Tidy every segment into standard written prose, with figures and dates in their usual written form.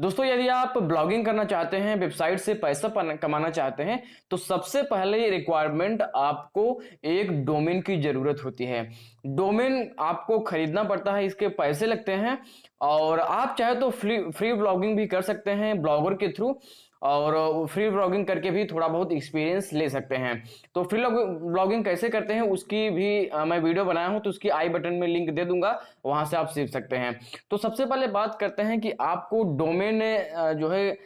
दोस्तों यदि आप ब्लॉगिंग करना चाहते हैं, वेबसाइट से पैसा कमाना चाहते हैं, तो सबसे पहले रिक्वायरमेंट आपको एक डोमेन की जरूरत होती है। डोमेन आपको खरीदना पड़ता है, इसके पैसे लगते हैं। और आप चाहे तो फ्री ब्लॉगिंग भी कर सकते हैं ब्लॉगर के थ्रू, और फ्री ब्लॉगिंग करके भी थोड़ा बहुत एक्सपीरियंस ले सकते हैं। तो फ्री ब्लॉगिंग कैसे करते हैं उसकी भी मैं वीडियो बनाया हूं, तो उसकी आई बटन में लिंक दे दूंगा, वहां से आप सीख सकते हैं। तो सबसे पहले बात करते हैं कि आपको डोमेन जो है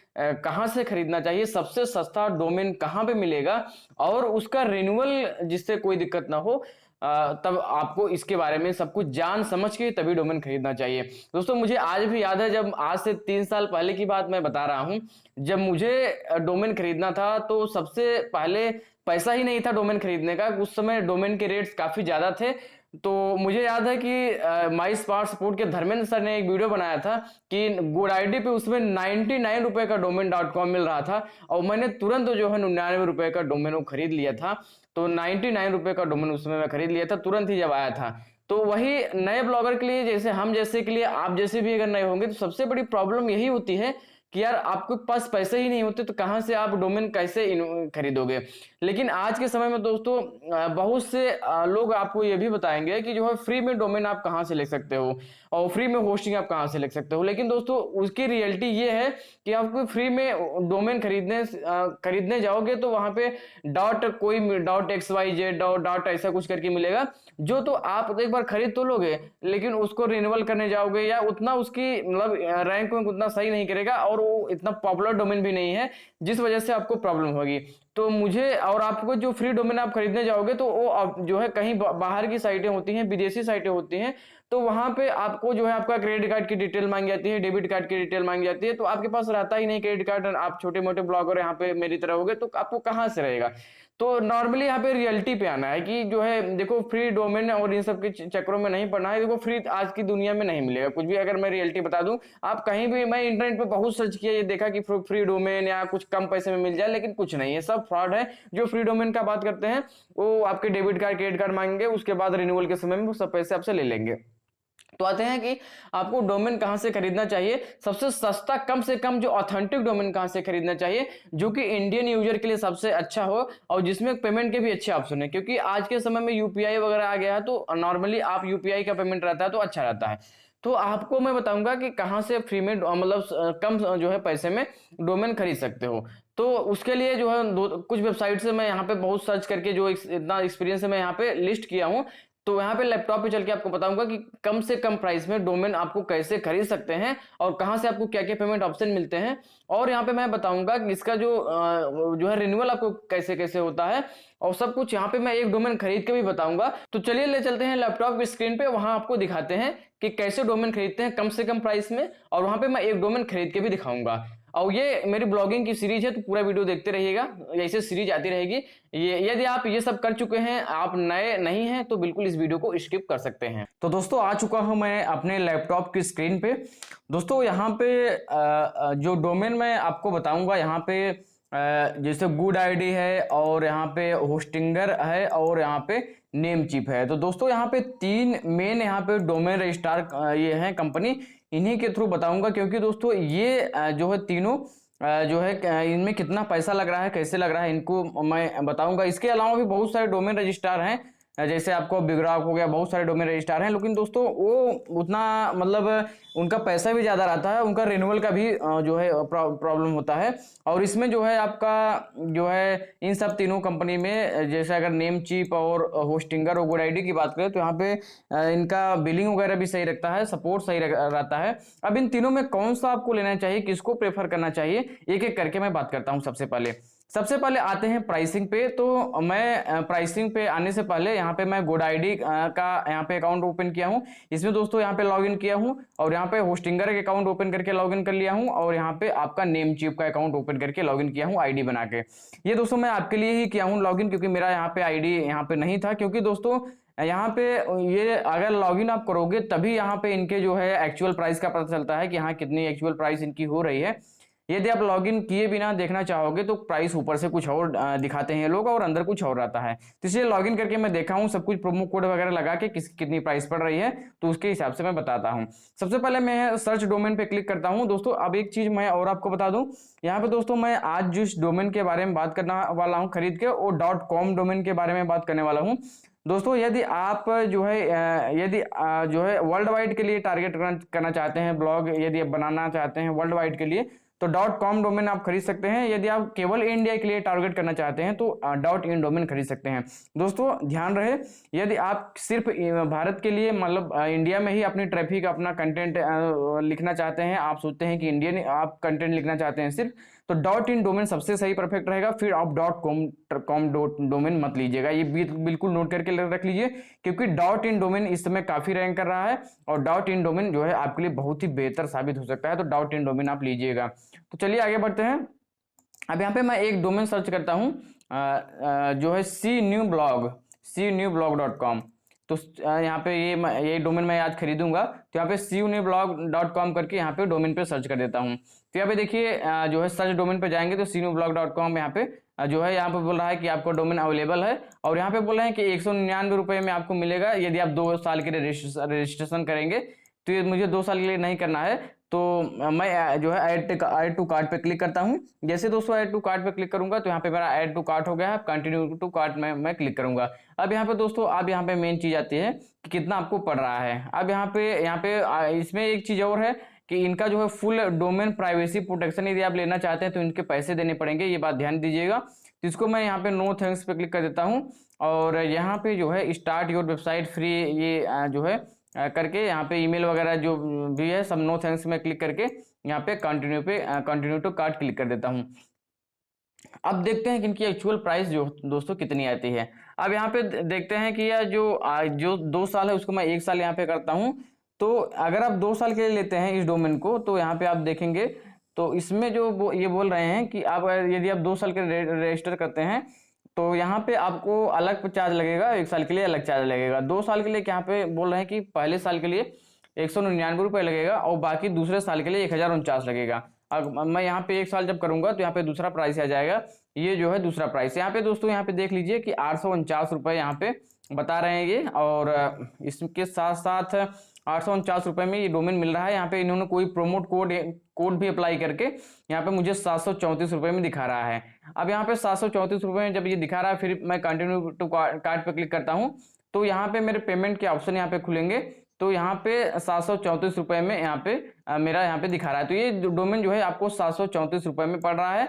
कहाँ से खरीदना चाहिए, सबसे सस्ता डोमेन कहाँ पे मिलेगा, और उसका रिन्यूअल जिससे कोई दिक्कत ना हो। तब आपको इसके बारे में सब कुछ जान समझ के तभी डोमेन खरीदना चाहिए। दोस्तों मुझे आज भी याद है, जब आज से 3 साल पहले की बात मैं बता रहा हूं, जब मुझे डोमेन खरीदना था तो सबसे पहले पैसा ही नहीं था डोमेन खरीदने का। उस समय डोमेन के रेट्स काफी ज्यादा थे। तो मुझे याद है कि माई स्मार्ट सपोर्ट के धर्मेंद्र सर ने एक वीडियो बनाया था कि गुड आईडी पे उसमें 99 रुपए का डोमेन.com मिल रहा था, और मैंने तुरंत जो है 99 रुपए का डोमेन वो खरीद लिया था। तो 99 रुपए का डोमेन उसमें मैं खरीद लिया था तुरंत ही जब आया था। तो वही नए ब्लॉगर के लिए, जैसे हम जैसे के लिए, आप जैसे भी अगर नए होंगे, तो सबसे बड़ी प्रॉब्लम यही होती है कि यार आपके पास पैसे ही नहीं होते, तो कहां से आप डोमेन कैसे खरीदोगे। लेकिन आज के समय में दोस्तों बहुत से लोग आपको ये भी बताएंगे कि जो है फ्री में डोमेन आप कहां से ले सकते हो, और फ्री में होस्टिंग आप कहां से ले सकते हो। लेकिन दोस्तों उसकी रियलिटी ये है कि आपको फ्री में डोमेन खरीदने जाओगे तो वहां पे डॉट XYZ डॉट ऐसा कुछ करके मिलेगा, जो तो आप एक बार खरीद तो लोगे, लेकिन उसको रिन्यूअल करने जाओगे या उतना उसकी मतलब रैंक में उतना सही नहीं करेगा, और वो इतना पॉपुलर डोमेन भी नहीं है, जिस वजह से आपको प्रॉब्लम होगी। तो मुझे और आपको जो फ्री डोमेन आप खरीदने जाओगे तो वो जो है कहीं बाहर की साइटें होती हैं, विदेशी साइटें होती हैं, तो वहां पे आपको जो है आपका क्रेडिट कार्ड की डिटेल मांगी जाती है, डेबिट कार्ड की डिटेल मांगी जाती है। तो आपके पास रहता ही नहीं क्रेडिट कार्ड, आप छोटे मोटे ब्लॉगर यहाँ पे मेरी तरह होगे तो आपको कहाँ से रहेगा। तो नॉर्मली यहाँ पे रियलिटी पे आना है कि जो है देखो फ्री डोमेन और इन सब के चक्करों में नहीं पड़ना है। देखो फ्री आज की दुनिया में नहीं मिलेगा कुछ भी। अगर मैं रियलिटी बता दूं, आप कहीं भी, मैं इंटरनेट पे बहुत सर्च किया, ये देखा कि फ्री डोमेन या कुछ कम पैसे में मिल जाए, लेकिन कुछ नहीं है, सब फ्रॉड है। जो फ्री डोमेन का बात करते हैं वो आपके डेबिट कार्ड क्रेडिट कार्ड मांगेंगे, उसके बाद रिन्यूअल के समय में वो सब पैसे आपसे ले लेंगे। तो आते हैं कि आपको डोमेन कहां से खरीदना चाहिए, सबसे सस्ता कम से कम जो ऑथेंटिक डोमेन कहां से खरीदना चाहिए, जो कि इंडियन यूजर के लिए सबसे अच्छा हो, और जिसमें पेमेंट के भी अच्छे ऑप्शन है। क्योंकि आज के समय में यूपीआई वगैरह आ गया है, तो नॉर्मली आप यूपीआई का पेमेंट रहता है तो अच्छा रहता है। तो आपको मैं बताऊंगा कि कहां से फ्री में मतलब कम जो है पैसे में डोमेन खरीद सकते हो। तो उसके लिए जो है कुछ वेबसाइट से मैं यहाँ पे बहुत सर्च करके जो इतना एक्सपीरियंस है मैं यहाँ पे लिस्ट किया हूँ। तो यहाँ पे लैपटॉप पे चल के आपको बताऊंगा कि कम से कम प्राइस में डोमेन आपको कैसे खरीद सकते हैं, और कहाँ से आपको क्या क्या पेमेंट ऑप्शन मिलते हैं। और यहाँ पे मैं बताऊंगा कि इसका जो है रिन्यूअल आपको कैसे कैसे होता है, और सब कुछ यहाँ पे मैं एक डोमेन खरीद के भी बताऊंगा। तो चलिए ले चलते हैं लैपटॉप की स्क्रीन पे, वहां आपको दिखाते हैं कि कैसे डोमेन खरीदते हैं कम से कम प्राइस में, और वहां पे मैं एक डोमेन खरीद के भी दिखाऊंगा। और ये मेरी ब्लॉगिंग की सीरीज है, तो पूरा वीडियो देखते रहिएगा, ऐसे सीरीज आती रहेगी। ये यदि आप ये सब कर चुके हैं, आप नए नहीं हैं, तो बिल्कुल इस वीडियो को स्किप कर सकते हैं। तो दोस्तों आ चुका हूं मैं अपने लैपटॉप की स्क्रीन पे। दोस्तों यहाँ पे जो डोमेन मैं आपको बताऊंगा, यहाँ पे जैसे गुड आईडी है, और यहाँ पे होस्टिंगर है, और यहाँ पे नेम चिप है। तो दोस्तों यहाँ पे 3 मेन यहाँ पे डोमेन रजिस्ट्रार ये हैं कंपनी, इन्हीं के थ्रू बताऊंगा। क्योंकि दोस्तों ये जो है तीनों जो है इनमें कितना पैसा लग रहा है, कैसे लग रहा है, इनको मैं बताऊंगा। इसके अलावा भी बहुत सारे डोमेन रजिस्ट्रार हैं, जैसे आपको बिगरॉक हो गया, बहुत सारे डोमेन रजिस्ट्रार हैं, लेकिन दोस्तों वो उतना मतलब उनका पैसा भी ज़्यादा रहता है, उनका रिन्यूअल का भी जो है प्रॉब्लम होता है। और इसमें जो है आपका जो है इन सब तीनों कंपनी में, जैसे अगर नेम चिप और होस्टिंगर और गुड आईडी की बात करें, तो यहाँ पे इनका बिलिंग वगैरह भी सही रखता है, सपोर्ट सही रहता है। अब इन तीनों में कौन सा आपको लेना चाहिए, किसको प्रेफर करना चाहिए, एक एक करके मैं बात करता हूँ। सबसे पहले आते हैं प्राइसिंग पे। तो मैं प्राइसिंग पे आने से पहले यहाँ पे मैं गुड आईडी का यहाँ पे अकाउंट ओपन किया हूँ। इसमें दोस्तों यहाँ पे लॉगिन किया हूँ, और यहाँ पे होस्टिंगर के अकाउंट ओपन करके लॉगिन कर लिया हूँ, और यहाँ पे आपका नेम चिप का अकाउंट ओपन करके लॉगिन किया हूँ आईडी बना के। ये दोस्तों मैं आपके लिए ही किया हूँ लॉगिन, क्योंकि मेरा यहाँ पे आईडी यहाँ पे नहीं था। क्योंकि दोस्तों यहाँ पे ये अगर लॉगिन आप करोगे तभी यहाँ पे इनके जो है एक्चुअल प्राइस का पता चलता है कि हाँ कितनी एक्चुअल प्राइस इनकी हो रही है। यदि आप लॉगिन किए बिना देखना चाहोगे तो प्राइस ऊपर से कुछ और दिखाते हैं लोग और अंदर कुछ और रहता है। तो इसलिए लॉगिन करके मैं देखा हूँ सब कुछ, प्रोमो कोड वगैरह लगा के कितनी प्राइस पड़ रही है, तो उसके हिसाब से मैं बताता हूँ। सबसे पहले मैं सर्च डोमेन पे क्लिक करता हूँ दोस्तों। अब एक चीज मैं और आपको बता दूं, यहाँ पे दोस्तों मैं आज जिस डोमेन के बारे में बात करना वाला हूँ खरीद के, वो .com डोमेन के बारे में बात करने वाला हूँ दोस्तों। यदि आप जो है जो है वर्ल्ड वाइड के लिए टारगेट करना चाहते हैं, ब्लॉग यदि आप बनाना चाहते हैं वर्ल्ड वाइड के लिए, तो .com डोमेन आप खरीद सकते हैं। यदि आप केवल इंडिया के लिए टारगेट करना चाहते हैं तो .in डोमेन खरीद सकते हैं। दोस्तों ध्यान रहे, यदि आप सिर्फ भारत के लिए मतलब इंडिया में ही अपनी ट्रैफिक अपना कंटेंट लिखना चाहते हैं, आप सोचते हैं कि इंडियन आप कंटेंट लिखना चाहते हैं सिर्फ, तो .in डोमेन सबसे सही परफेक्ट रहेगा। फिर आप .com डोमेन मत लीजिएगा, ये बिल्कुल नोट करके रख लीजिए, क्योंकि .in डोमेन इस समय काफी रैंक कर रहा है और .in डोमेन जो है आपके लिए बहुत ही बेहतर साबित हो सकता है, तो .in डोमेन आप लीजिएगा। तो चलिए आगे बढ़ते हैं। अब यहाँ पे मैं एक डोमेन सर्च करता हूँ जो है cnewblog.com। तो यहाँ पे ये डोमेन मैं आज खरीदूंगा, तो यहाँ पे cnewblog.com करके यहाँ पे डोमेन पे सर्च कर देता हूँ। तो यहाँ पे देखिए जो है सर्च डोमेन पे जाएंगे तो cnewblog.com यहाँ पे जो है यहाँ पे बोल रहा है कि आपका डोमेन अवेलेबल है, और यहाँ पे बोल रहे हैं कि 199 रुपये में आपको मिलेगा यदि आप 2 साल के लिए रजिस्ट्रेशन करेंगे। तो ये मुझे 2 साल के लिए नहीं करना है, तो मैं जो है ऐड टू कार्ट पे क्लिक करता हूँ। जैसे दोस्तों ऐड टू कार्ट पे क्लिक करूंगा तो यहाँ पे मेरा ऐड टू कार्ट हो गया है। कंटिन्यू टू कार्ट में मैं क्लिक करूंगा। अब यहाँ पे दोस्तों अब यहाँ पे मेन चीज आती है कि कितना आपको पड़ रहा है। अब यहाँ पे इसमें एक चीज और है कि इनका जो है फुल डोमेन प्राइवेसी प्रोटेक्शन यदि आप लेना चाहते हैं तो इनके पैसे देने पड़ेंगे, ये बात ध्यान दीजिएगा। तो इसको मैं यहाँ पे नो थैंक्स पे क्लिक कर देता हूँ, और यहाँ पे जो है स्टार्ट योर वेबसाइट फ्री ये जो है करके यहाँ पे ईमेल वगैरह जो भी है सब नो थैंक्स में क्लिक करके यहाँ पे कंटिन्यू टू कार्ट क्लिक कर देता हूँ। अब देखते हैं कि इनकी एक्चुअल प्राइस जो दोस्तों कितनी आती है। अब यहाँ पे देखते हैं कि यह जो 2 साल है उसको मैं 1 साल यहाँ पे करता हूँ। तो अगर आप 2 साल के लिए लेते हैं इस डोमेन को तो यहाँ पे आप देखेंगे तो इसमें जो ये बोल रहे हैं कि आप यदि आप 2 साल के रजिस्टर करते हैं तो यहाँ पे आपको अलग चार्ज लगेगा, 1 साल के लिए अलग चार्ज लगेगा। 2 साल के लिए यहाँ पे बोल रहे हैं कि पहले साल के लिए 199 रुपये लगेगा और बाकी दूसरे साल के लिए 1049 लगेगा। अब मैं यहाँ पे 1 साल जब करूंगा तो यहाँ पे दूसरा प्राइस आ जाएगा, ये जो है दूसरा प्राइस। यहाँ पे दोस्तों यहाँ पे देख लीजिए कि 849 रुपये यहाँ पे बता रहे हैं ये, और इसके साथ साथ 849 रुपये में ये डोमेन मिल रहा है। यहाँ पे इन्होंने कोई प्रोमोट कोड भी अप्लाई करके यहाँ पे मुझे 734 रुपये में दिखा रहा है। अब यहाँ पे 734 रुपये में जब ये दिखा रहा है फिर मैं कंटिन्यू टू कार्ट पे क्लिक करता हूँ तो यहाँ पे मेरे पेमेंट के ऑप्शन यहाँ पे खुलेंगे। तो यहाँ पे 734 रुपये में यहाँ पे मेरा यहाँ पे दिखा रहा है। तो ये डोमेन जो है आपको 734 रुपये में पड़ रहा है।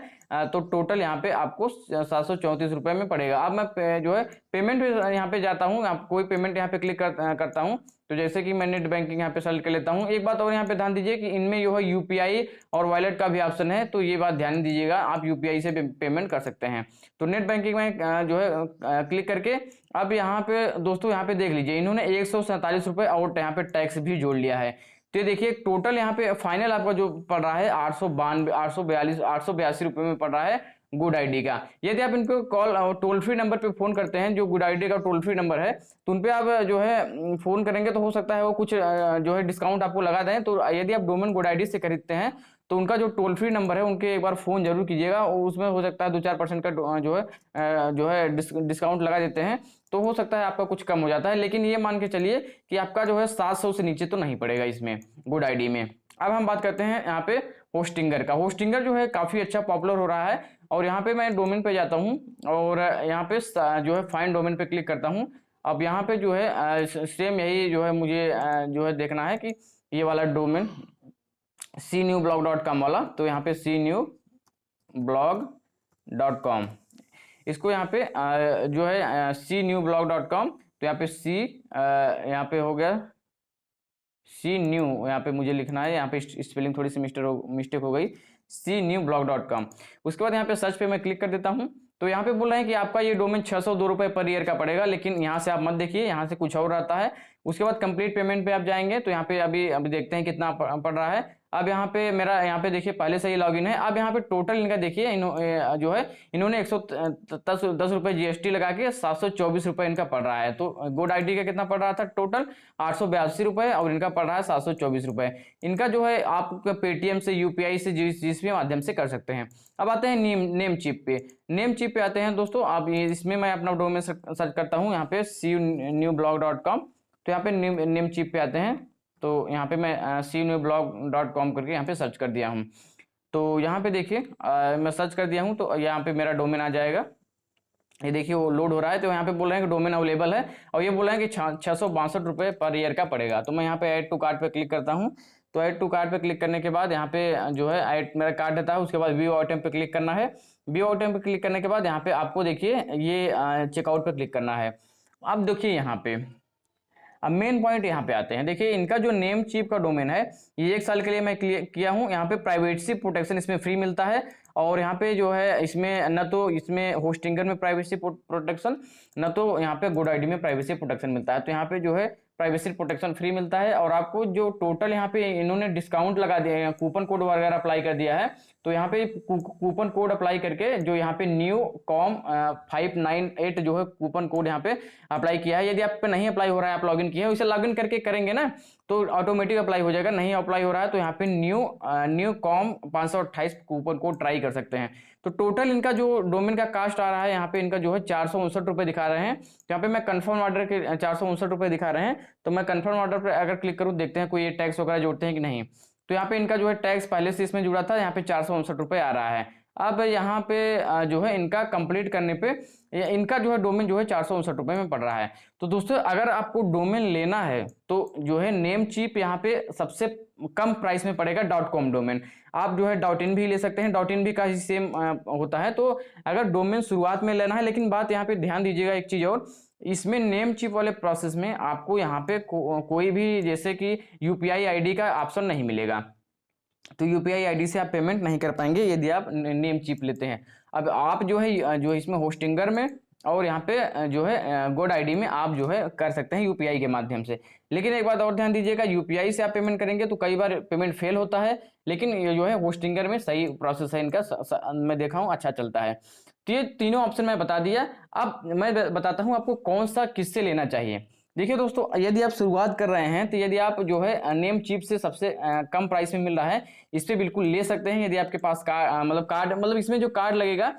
तो टोटल यहाँ पे आपको 734 रुपये में पड़ेगा। अब मैं जो है पेमेंट यहाँ पे जाता हूँ, आप कोई पेमेंट यहाँ पे क्लिक करता हूँ। तो जैसे कि मैं नेट बैंकिंग यहाँ पे सेलेक्ट कर लेता हूँ। एक बात और यहाँ पे ध्यान दीजिए कि इनमें जो है यूपीआई और वॉलेट का भी ऑप्शन है, तो ये बात ध्यान दीजिएगा, आप यूपीआई से पेमेंट कर सकते हैं। तो नेट बैंकिंग में जो है क्लिक करके अब यहाँ पे दोस्तों यहाँ पे देख लीजिए इन्होंने 147 रुपये और यहाँ पे टैक्स भी जोड़ लिया है। तो ये देखिए टोटल यहाँ पे फाइनल आपका जो पड़ रहा है 882 रुपये में पड़ रहा है गुड आईडी का। यदि आप इनको कॉल टोल फ्री नंबर पे फोन करते हैं, जो गुड आईडी का टोल फ्री नंबर है, तो उन पे आप जो है फोन करेंगे तो हो सकता है वो कुछ जो है डिस्काउंट आपको लगा दें। तो यदि आप डोमेन गुड आईडी से खरीदते हैं तो उनका जो टोल फ्री नंबर है उनके एक बार फोन जरूर कीजिएगा, उसमें हो सकता है 2-4% का जो है डिस्काउंट लगा देते हैं, तो हो सकता है आपका कुछ कम हो जाता है। लेकिन ये मान के चलिए कि आपका जो है 700 से नीचे तो नहीं पड़ेगा इसमें गुड आईडी में। अब हम बात करते हैं यहाँ पे होस्टिंगर का। होस्टिंगर जो है काफी अच्छा पॉपुलर हो रहा है, और यहाँ पे मैं डोमेन पे जाता हूँ और यहाँ पे जो है फाइंड डोमेन पे क्लिक करता हूँ। अब यहाँ पे जो है सेम यही जो है मुझे जो है देखना है कि ये वाला डोमेन cnewblog.com वाला, तो यहाँ पे cnewblog.com, इसको यहाँ पे जो है cnewblog.com, तो यहाँ पे यहाँ पे हो गया cnew, यहाँ पे मुझे लिखना है, यहाँ पे स्पेलिंग थोड़ी सी मिस्टेक हो गई, cnewblog.com। उसके बाद यहाँ पे सर्च पे मैं क्लिक कर देता हूँ। तो यहाँ पे बोल रहे हैं कि आपका ये डोमेन 602 रुपये पर ईयर का पड़ेगा, लेकिन यहाँ से आप मत देखिए, यहाँ से कुछ और आता है। उसके बाद कंप्लीट पेमेंट पे आप जाएंगे तो यहाँ पे अभी देखते हैं कितना पड़ रहा है। अब यहाँ पे मेरा यहाँ पे देखिए पहले से ही लॉगिन है। अब यहाँ पे टोटल इनका देखिए जो है इन्होंने 110 रुपये जीएसटी लगा के 724 रुपये इनका पड़ रहा है। तो गुड आईडी का कितना पड़ रहा था टोटल 882 रुपये और इनका पड़ रहा है 724 रुपये। इनका जो है आप पेटीएम से यूपीआई से जिस भी माध्यम से कर सकते हैं। अब आते हैं नेम चिप पे। नेम चिप पे आते हैं दोस्तों। आप इसमें मैं अपना डोमेन सर्च करता हूँ यहाँ पे cnewblog.com। तो यहाँ पे नेम चिप पे आते हैं। तो यहाँ पे मैं cnewblog.com करके यहाँ पे सर्च कर दिया हूँ। तो यहाँ पे देखिए मैं सर्च कर दिया हूँ तो यहाँ पे मेरा डोमेन आ जाएगा। ये देखिए वो लोड हो रहा है। तो यहाँ पे बोल रहे हैं कि डोमेन अवेलेबल है और ये बोल रहे हैं कि 662 रुपये पर ईयर का पड़ेगा। तो मैं यहाँ पे ऐड टू कार्ट पे क्लिक करता हूँ। तो ऐड टू कार्ट पे क्लिक करने के बाद यहाँ पे जो है ऐड मेरा कार्ड रहता है। उसके बाद व्यू आइटम पे क्लिक करना है। व्यू आइटम पे क्लिक करने के बाद यहाँ पे आपको देखिए ये चेकआउट पे क्लिक करना है। अब देखिए यहाँ पे अब मेन पॉइंट यहाँ पे आते हैं। देखिए इनका जो नेम चिप का डोमेन है ये 1 साल के लिए मैं किया हूँ। यहाँ पे प्राइवेसी प्रोटेक्शन इसमें फ्री मिलता है और यहाँ पे जो है इसमें न तो इसमें होस्टिंगर में प्राइवेसी प्रोटेक्शन न तो यहाँ पे गुड आईडी में प्राइवेसी प्रोटेक्शन मिलता है। तो यहाँ पे जो है प्राइवेसी प्रोटेक्शन फ्री मिलता है और आपको जो टोटल यहाँ पे इन्होंने डिस्काउंट लगा दिया है, कूपन कोड वगैरह अप्लाई कर दिया है। तो यहाँ पे कूपन कोड अप्लाई करके जो यहाँ पे न्यू कॉम 598 जो है कूपन कोड यहाँ पे अप्लाई किया है। यदि आप पे नहीं अप्लाई हो रहा है, आप लॉगिन किए हैं, इसे लॉगिन करके करेंगे ना तो ऑटोमेटिक अप्लाई हो जाएगा। नहीं अप्लाई हो रहा है तो यहाँ पे new com 528 coupon code try कर सकते हैं। तो टोटल इनका जो डोमेन का कास्ट आ रहा है यहाँ पे इनका जो है 459 रुपये दिखा रहे हैं। यहाँ पे मैं कंफर्म ऑर्डर के 459 रुपये दिखा रहे हैं। तो मैं कंफर्म ऑर्डर पर अगर क्लिक करूँ देखते हैं कोई ये टैक्स वगैरह जोड़ते हैं कि नहीं। तो यहाँ पे इनका जो है टैक्स पहले से इसमें जुड़ा था। यहाँ पे 459 रुपये आ रहा है। अब यहाँ पे जो है इनका कंप्लीट करने पे इनका जो है डोमेन जो है 459 रुपये में पड़ रहा है। तो दोस्तों अगर आपको डोमेन लेना है तो जो है नेम चिप यहाँ पे सबसे कम प्राइस में पड़ेगा .com डोमेन। आप जो है .in भी ले सकते हैं। .in भी का ही सेम होता है। तो अगर डोमेन शुरुआत में लेना है, लेकिन बात यहाँ पे ध्यान दीजिएगा एक चीज और, इसमें नेम चिप वाले प्रोसेस में आपको यहाँ पे कोई भी जैसे कि यूपीआई आईडी का ऑप्शन नहीं मिलेगा। तो यूपीआई आईडी से आप पेमेंट नहीं कर पाएंगे यदि आप नेम चिप लेते हैं। अब आप जो है इसमें होस्टिंगर में और यहाँ पे जो है गुड आईडी में आप जो है कर सकते हैं यूपीआई के माध्यम से। लेकिन एक बात और ध्यान दीजिएगा, यूपीआई से आप पेमेंट करेंगे तो कई बार पेमेंट फेल होता है, लेकिन ये जो है होस्टिंगर में सही प्रोसेस है इनका, मैं देखा हूँ अच्छा चलता है। तो ये तीनों ऑप्शन मैं बता दिया। अब मैं बताता हूँ आपको कौन सा किससे लेना चाहिए। देखिए दोस्तों यदि आप शुरुआत कर रहे हैं तो यदि आप जो है नेम चिप से सबसे कम प्राइस में मिल रहा है इस पे बिल्कुल ले सकते हैं। यदि आपके पास कार्ड इसमें जो कार्ड लगेगा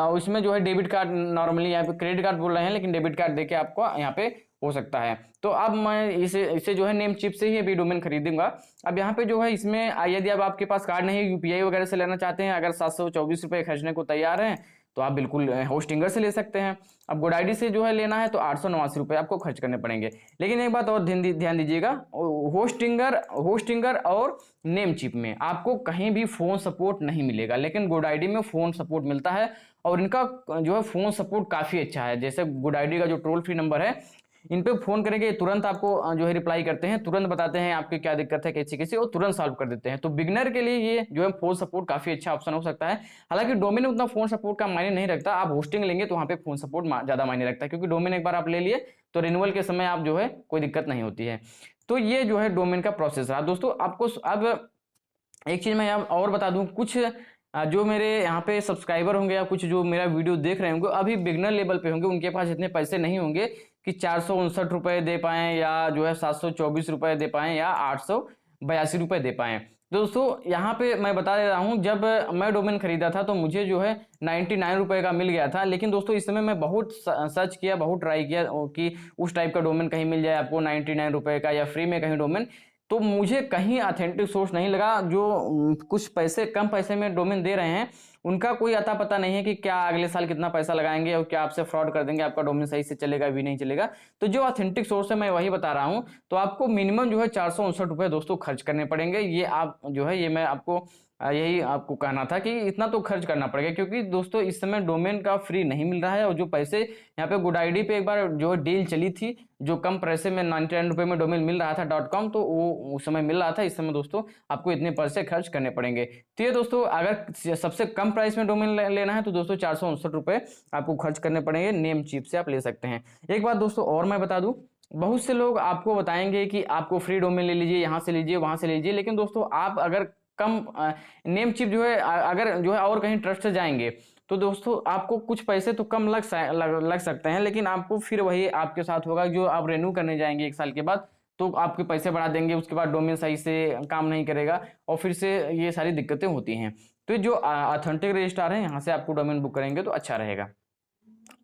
उसमें जो है डेबिट कार्ड, नॉर्मली यहाँ पे क्रेडिट कार्ड बोल रहे हैं लेकिन डेबिट कार्ड देके आपको यहाँ पे हो सकता है। तो अब मैं इसे जो है नेम चिप से ही अभी डोमेन खरीदूंगा। अब यहाँ पे जो है इसमें यदि अब आपके पास कार्ड नहीं है, यूपीआई वगैरह से लेना चाहते हैं, अगर 724 रुपये खर्चने को तैयार हैं तो आप बिल्कुल होस्टिंगर से ले सकते हैं। अब गुड आईडी से जो है लेना है तो 889 रुपये आपको खर्च करने पड़ेंगे। लेकिन एक बात और ध्यान दीजिएगा, होस्टिंगर और नेम चिप में आपको कहीं भी फोन सपोर्ट नहीं मिलेगा, लेकिन गुड आईडी में फोन सपोर्ट मिलता है और इनका जो है फोन सपोर्ट काफी अच्छा है। जैसे गुड आईडी का जो टोल फ्री नंबर है, इन पे फोन करेंगे तुरंत आपको जो है रिप्लाई करते हैं, तुरंत बताते हैं आपकी क्या दिक्कत है, कैसी और तुरंत सॉल्व कर देते हैं। तो बिगनर के लिए ये जो है फोन सपोर्ट काफी अच्छा ऑप्शन हो सकता है। हालांकि डोमेन उतना फोन सपोर्ट का मायने नहीं रखता, आप होस्टिंग लेंगे तो वहाँ पे फोन सपोर्ट ज्यादा मायने रखता है, क्योंकि डोमेन एक बार आप ले लिए तो रिन्यूअल के समय आप जो है कोई दिक्कत नहीं होती है। तो ये जो है डोमेन का प्रोसेस रहा दोस्तों। आपको अब एक चीज मैं और बता दूं, कुछ जो मेरे यहाँ पे सब्सक्राइबर होंगे या कुछ जो मेरा वीडियो देख रहे होंगे अभी बिगनर लेवल पे होंगे, उनके पास इतने पैसे नहीं होंगे कि 459 रुपये दे पाएं या जो है 724 रुपये दे पाएं या 882 रुपये दे पाएं। दोस्तों यहाँ पे मैं बता दे रहा हूँ, जब मैं डोमेन खरीदा था तो मुझे जो है 99 रुपये का मिल गया था। लेकिन दोस्तों इस समय मैं बहुत सर्च किया, बहुत ट्राई किया कि उस टाइप का डोमेन कहीं मिल जाए आपको 99 रुपये का या फ्री में कहीं डोमेन, तो मुझे कहीं ऑथेंटिक सोर्स नहीं लगा। जो कुछ पैसे कम पैसे में डोमेन दे रहे हैं उनका कोई अता पता नहीं है कि क्या अगले साल कितना पैसा लगाएंगे और क्या आपसे फ्रॉड कर देंगे, आपका डोमेन सही से चलेगा भी नहीं चलेगा। तो जो ऑथेंटिक सोर्स है मैं वही बता रहा हूं। तो आपको मिनिमम जो है 459 रुपये दोस्तों खर्च करने पड़ेंगे। ये आप जो है ये मैं आपको यही आपको कहना था कि इतना तो खर्च करना पड़ेगा, क्योंकि दोस्तों इस समय डोमेन का फ्री नहीं मिल रहा है। और जो पैसे यहाँ पे गुड आईडी पे एक बार जो डील चली थी, जो कम पैसे में 99 रुपये में डोमेन मिल रहा था .com, तो वो उस समय मिल रहा था। इस समय दोस्तों आपको इतने पैसे खर्च करने पड़ेंगे। तो ये दोस्तों अगर सबसे कम प्राइस में डोमेन लेना है तो दोस्तों 459 रुपये आपको खर्च करने पड़ेंगे। नेम चिप से आप ले सकते हैं। एक बात दोस्तों और मैं बता दूं, बहुत से लोग आपको बताएंगे कि आपको फ्री डोमेन ले लीजिए, यहाँ से लीजिए, वहाँ से लीजिए, लेकिन दोस्तों आप अगर कम नेम चिप जो है अगर जो है और कहीं ट्रस्ट से जाएंगे तो दोस्तों आपको कुछ पैसे तो कम लग सकते हैं, लेकिन आपको फिर वही आपके साथ होगा। जो आप रेन्यू करने जाएंगे 1 साल के बाद तो आपके पैसे बढ़ा देंगे, उसके बाद डोमेन सही से काम नहीं करेगा और फिर से ये सारी दिक्कतें होती हैं। तो जो ऑथेंटिक रजिस्ट्रार है यहाँ से आपको डोमेन बुक करेंगे तो अच्छा रहेगा।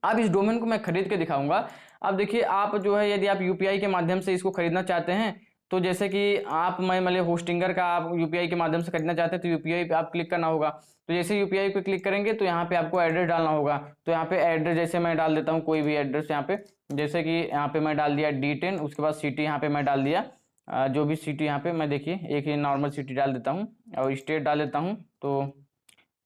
अब इस डोमेन को मैं खरीद के दिखाऊंगा। अब देखिए, आप जो है यदि आप यूपीआई के माध्यम से इसको खरीदना चाहते हैं तो जैसे कि आप मैं मान लीजिए होस्टिंगर का आप यूपीआई के माध्यम से खरीदना चाहते हैं तो यूपीआई पे आप क्लिक करना होगा। तो जैसे यूपीआई पे क्लिक करेंगे तो यहाँ पे आपको एड्रेस डालना होगा। तो यहाँ पे एड्रेस जैसे मैं डाल देता हूँ कोई भी एड्रेस यहाँ पे, जैसे कि यहाँ पे मैं डाल दिया D10, उसके बाद सिटी यहाँ पे मैं डाल दिया जो भी सिटी यहाँ पे मैं देखिए एक ही नॉर्मल सिटी डाल देता हूँ और स्टेट डाल देता हूँ। तो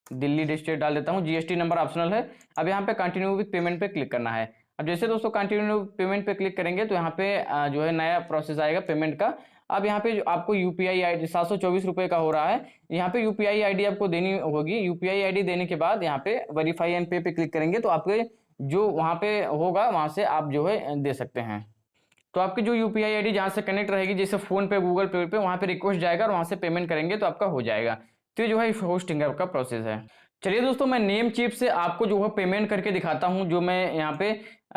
दिल्ली डिस्ट्रिक्ट डाल देता हूँ, जीएसटी नंबर ऑप्शनल है। अब यहाँ पे कंटिन्यू विथ पेमेंट पे क्लिक करना है। अब जैसे दोस्तों कंटिन्यू पेमेंट पे क्लिक करेंगे तो यहाँ पे जो है नया प्रोसेस आएगा पेमेंट का। अब यहाँ पे जो आपको यूपीआई आईडी 724 रुपये का हो रहा है, यहाँ पे यूपीआई आईडी आपको देनी होगी। यूपीआई आईडी देने के बाद यहाँ पे वेरीफाई एंड पे क्लिक करेंगे तो आपके जो वहाँ पे होगा वहाँ से आप जो है दे सकते हैं। तो आपकी जो यूपीआई आईडी जहाँ से कनेक्ट रहेगी, जैसे फोन पे गूगल पे वहाँ पे रिक्वेस्ट जाएगा और वहाँ से पेमेंट करेंगे तो आपका हो जाएगा। तो ये जो है होस्टिंग का प्रोसेस है। चलिए दोस्तों, मैं नेम चिप से आपको जो है पेमेंट करके दिखाता हूँ। जो मैं यहाँ पे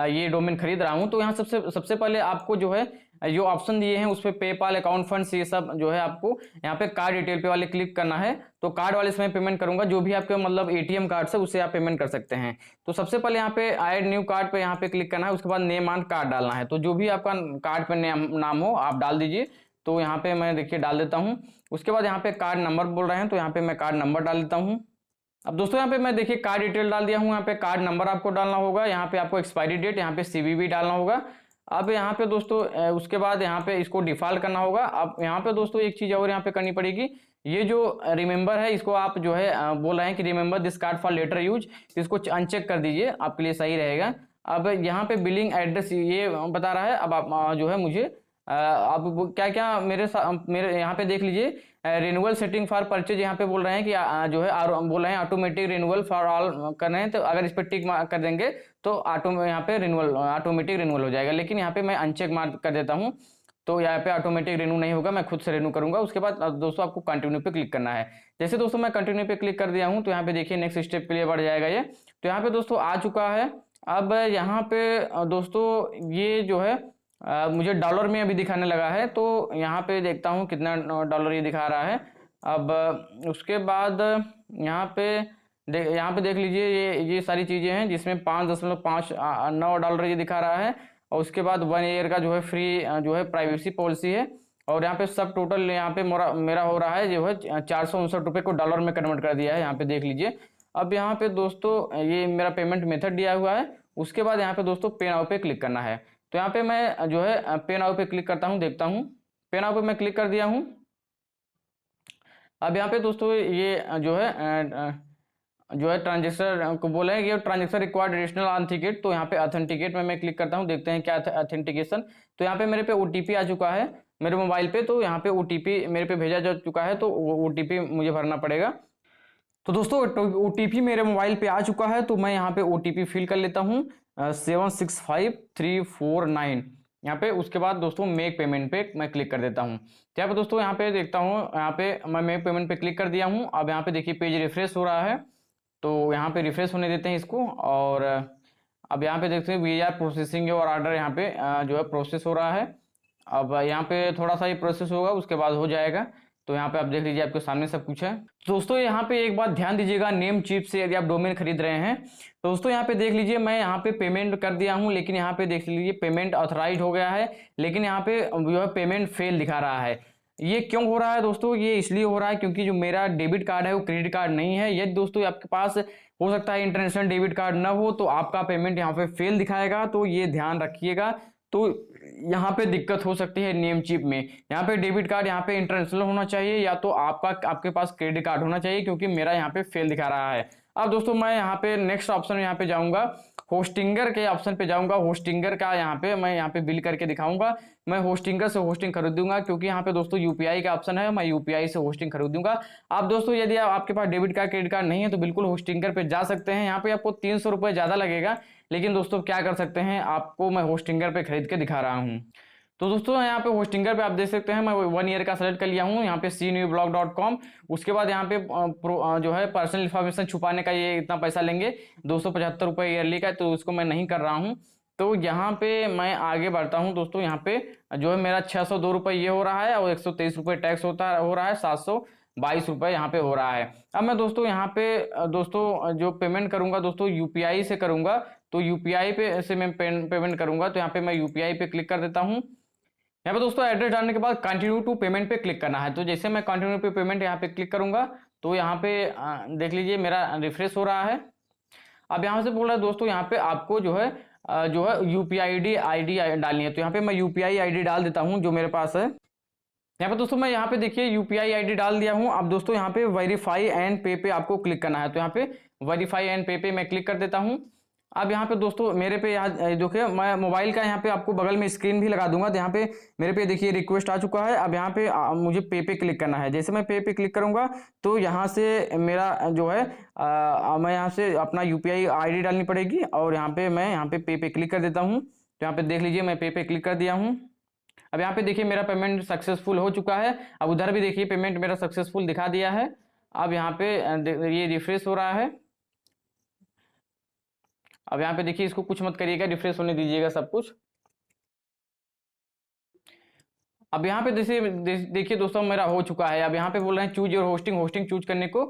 ये डोमेन खरीद रहा हूँ तो यहाँ सबसे पहले आपको जो है जो ऑप्शन दिए हैं उस पर पेपाल, अकाउंट, फंड्स, ये सब जो है आपको यहाँ पे कार्ड डिटेल पे वाले क्लिक करना है। तो कार्ड वाले से मैं पेमेंट करूंगा, जो भी आपके मतलब एटीएम कार्ड से उससे आप पेमेंट कर सकते हैं। तो सबसे पहले यहाँ पे ऐड न्यू कार्ड पे यहाँ पे क्लिक करना है, उसके बाद नेम ऑन कार्ड डालना है। तो जो भी आपका कार्ड पे नाम हो आप डाल दीजिए। तो यहाँ पे मैं देखिए डाल देता हूँ। उसके बाद यहाँ पे कार्ड नंबर बोल रहे हैं तो यहाँ पे मैं कार्ड नंबर डाल देता हूँ। अब दोस्तों यहाँ पे मैं देखिए कार्ड डिटेल डाल दिया हूँ। यहाँ पे कार्ड नंबर आपको डालना होगा, यहाँ पे आपको एक्सपायरी डेट, यहाँ पे सीवीवी डालना होगा। अब यहाँ पे दोस्तों उसके बाद यहाँ पे इसको डिफॉल्ट करना होगा। अब यहाँ पे दोस्तों एक चीज और यहाँ पे करनी पड़ेगी, ये जो रिमेंबर है इसको आप जो है बोल रहे हैं कि remember this card for later use, इसको अनचेक कर दीजिए, आपके लिए सही रहेगा। अब यहाँ पे बिलिंग एड्रेस ये बता रहा है। अब आप जो है मुझे अब क्या क्या मेरे यहाँ पे देख लीजिए, रिन्यूअल सेटिंग फॉर परचेज यहाँ पे बोल रहे हैं कि जो है बोल रहे हैं ऑटोमेटिक रिन्यूअल फॉर ऑल कर रहे हैं। तो अगर इस पर टिक कर देंगे तो यहाँ पे ऑटोमेटिक रिन्यूअल हो जाएगा। लेकिन यहाँ पे मैं अनचेक मार्क कर देता हूँ तो यहाँ पे ऑटोमेटिक रिन्यू नहीं होगा, मैं खुद से रिन्यू करूंगा। उसके बाद दोस्तों आपको कंटिन्यू पे क्लिक करना है। जैसे दोस्तों मैं कंटिन्यू पे क्लिक कर दिया हूँ तो यहाँ पे देखिए नेक्स्ट स्टेप के लिए बढ़ जाएगा ये। तो यहाँ पे दोस्तों आ चुका है। अब यहाँ पे दोस्तों ये जो है मुझे डॉलर में अभी दिखाने लगा है। तो यहाँ पे देखता हूँ कितना डॉलर ये दिखा रहा है। अब उसके बाद यहाँ पे देख लीजिए ये सारी चीज़ें हैं जिसमें 5.59 डॉलर ये दिखा रहा है। और उसके बाद 1 ईयर का जो है फ्री जो है प्राइवेसी पॉलिसी है। और यहाँ पे सब टोटल यहाँ पे मेरा हो रहा है जो है 459 रुपये को डॉलर में कन्वर्ट कर दिया है, यहाँ पे देख लीजिए। अब यहाँ पे दोस्तों ये मेरा पेमेंट मेथड दिया हुआ है। उसके बाद यहाँ पे दोस्तों पे नाउ पे क्लिक करना है। तो यहाँ पे मैं जो है पे नाउ पे क्लिक करता हूँ, देखता हूँ। पे नाउ पे मैं क्लिक कर दिया हूँ। अब यहाँ पे दोस्तों ये जो है ट्रांजेक्शन को बोले हैं कि ट्रांजेक्शन रिक्वायर्ड एडिशनल ऑथेंटिकेट। तो यहाँ पे ऑथेंटिकेट में मैं क्लिक करता हूँ, देखते हैं क्या ऑथेंटिकेशन। तो यहाँ पे मेरे पे ओटीपी आ चुका है मेरे मोबाइल पे। तो यहाँ पे ओटीपी मेरे पे भेजा जा चुका है, तो ओटीपी मुझे भरना पड़ेगा। तो दोस्तों ओटीपी मेरे मोबाइल पे आ चुका है, तो मैं यहाँ पे ओटीपी फिल कर लेता हूँ 765349 यहाँ पे। उसके बाद दोस्तों मेक पेमेंट पे मैं क्लिक कर देता हूँ। तो यहाँ पे दोस्तों यहाँ पे देखता हूँ, यहाँ पे मैं मेक पेमेंट पे क्लिक कर दिया हूँ। अब यहाँ पे देखिए पेज रिफ्रेश हो रहा है, तो यहाँ पे रिफ्रेश होने देते हैं इसको। और अब यहाँ पे देखते हैं वीआर प्रोसेसिंग और ऑर्डर यहाँ पे जो है प्रोसेस हो रहा है। अब यहाँ पे थोड़ा सा ही प्रोसेस होगा, उसके बाद हो जाएगा। तो यहाँ पे आप देख लीजिए आपके सामने सब कुछ है। तो दोस्तों यहाँ पे एक बात ध्यान दीजिएगा, नेम चिप से यदि आप डोमेन खरीद रहे हैं तो दोस्तों यहाँ पे देख लीजिए मैं यहाँ पे पेमेंट कर दिया हूँ, लेकिन यहाँ पे देख लीजिए पेमेंट ऑथराइज हो गया है, लेकिन यहाँ पे जो है पेमेंट फेल दिखा रहा है। ये क्यों हो रहा है दोस्तों? ये इसलिए हो रहा है क्योंकि जो मेरा डेबिट कार्ड है वो क्रेडिट कार्ड नहीं है। यदि दोस्तों आपके पास हो सकता है इंटरनेशनल डेबिट कार्ड ना हो तो आपका पेमेंट यहाँ पे फेल दिखाएगा, तो ये ध्यान रखिएगा। तो यहाँ पे दिक्कत हो सकती है नेम चिप में। यहाँ पे डेबिट कार्ड यहाँ पे इंटरनेशनल होना चाहिए या तो आपके पास क्रेडिट कार्ड होना चाहिए, क्योंकि मेरा यहाँ पे फेल दिखा रहा है। अब दोस्तों मैं यहाँ पे नेक्स्ट ऑप्शन यहाँ पे जाऊंगा, होस्टिंगर के ऑप्शन पे जाऊंगा। होस्टिंगर का यहाँ पे मैं यहाँ पे बिल करके दिखाऊंगा। मैं होस्टिंगर से होस्टिंग खरीदूंगा, क्योंकि यहाँ पे दोस्तों यूपीआई का ऑप्शन है, मैं यूपीआई से होस्टिंग खरीदूंगा। आप दोस्तों यदि आपके पास डेबिट कार्ड क्रेडिट कार्ड नहीं है तो बिल्कुल होस्टिंगर पे जा सकते हैं। यहाँ पे आपको 300 रुपये ज़्यादा लगेगा, लेकिन दोस्तों क्या कर सकते हैं, आपको मैं होस्टिंगर पे खरीद के दिखा रहा हूँ। तो दोस्तों यहाँ पे होस्टिंगर पे आप देख सकते हैं, मैं 1 ईयर का सेलेक्ट कर लिया हूँ। यहाँ पे cnewblog.com, उसके बाद यहाँ पे जो है पर्सनल इन्फॉर्मेशन छुपाने का ये इतना पैसा लेंगे, 275 रुपये ईयरली का, तो उसको मैं नहीं कर रहा हूँ। तो यहाँ पे मैं आगे बढ़ता हूँ दोस्तों। यहाँ पे जो है मेरा 602 रुपये ये हो रहा है, और 123 रुपये टैक्स हो रहा है, 722 रुपये यहाँ पे हो रहा है। अब मैं दोस्तों यहाँ पे दोस्तों जो पेमेंट करूंगा दोस्तों यूपीआई से करूंगा, तो यूपीआई पे से मैं पेमेंट करूंगा। तो यहाँ पे मैं यूपीआई पे क्लिक कर देता हूँ। यहाँ पे दोस्तों एड्रेस डालने के बाद कंटिन्यू टू पेमेंट पे क्लिक करना है। तो जैसे मैं कंटिन्यू टू पेमेंट यहाँ पे क्लिक करूंगा, तो यहाँ पे देख लीजिए मेरा रिफ्रेश हो रहा है। अब यहाँ से बोल रहा है दोस्तों, यहाँ पे आपको जो है यूपीआई आईडी डालनी है। तो यहाँ पे मैं यूपीआई आईडी डाल देता हूँ जो मेरे पास है। यहाँ पे दोस्तों मैं यहाँ पे देखिए यूपीआई आईडी डाल दिया हूँ। अब दोस्तों यहाँ पे वेरीफाई एंड पे आपको क्लिक करना है। तो यहाँ पे वेरीफाई एंड पे मैं क्लिक कर देता हूँ। अब यहाँ पे दोस्तों मेरे पे यहाँ देखिए, मैं मोबाइल का यहाँ पे आपको बगल में स्क्रीन भी लगा दूंगा। तो यहाँ पे मेरे पे देखिए रिक्वेस्ट आ चुका है। अब यहाँ पे मुझे पे क्लिक करना है। जैसे मैं पे क्लिक करूंगा, तो यहाँ से मेरा जो है मैं यहाँ से अपना यूपीआई आईडी डालनी पड़ेगी, और यहाँ पे मैं यहाँ पे क्लिक कर देता हूँ। तो यहाँ पे देख लीजिए मैं पे क्लिक कर दिया हूँ। अब यहाँ पे देखिए मेरा पेमेंट सक्सेसफुल हो चुका है। अब उधर भी देखिए पेमेंट मेरा सक्सेसफुल दिखा दिया है। अब यहाँ पे ये रिफ्रेश हो रहा है। अब यहाँ पे देखिए इसको कुछ मत करिएगा, रिफ्रेश होने दीजिएगा सब कुछ। अब यहाँ पे देखिए दोस्तों मेरा हो चुका है। अब यहाँ पे बोल रहे हैं चूज योर होस्टिंग चूज करने को।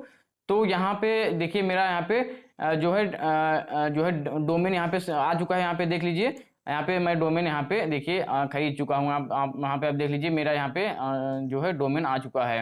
तो यहाँ पे देखिए मेरा यहाँ पे जो है डोमेन यहाँ पे आ चुका है। यहाँ पे देख लीजिए, यहाँ पे मैं डोमेन यहाँ पे देखिए खरीद चुका हूँ। आप यहाँ पे आप देख लीजिए मेरा यहाँ पे जो है डोमेन आ चुका है।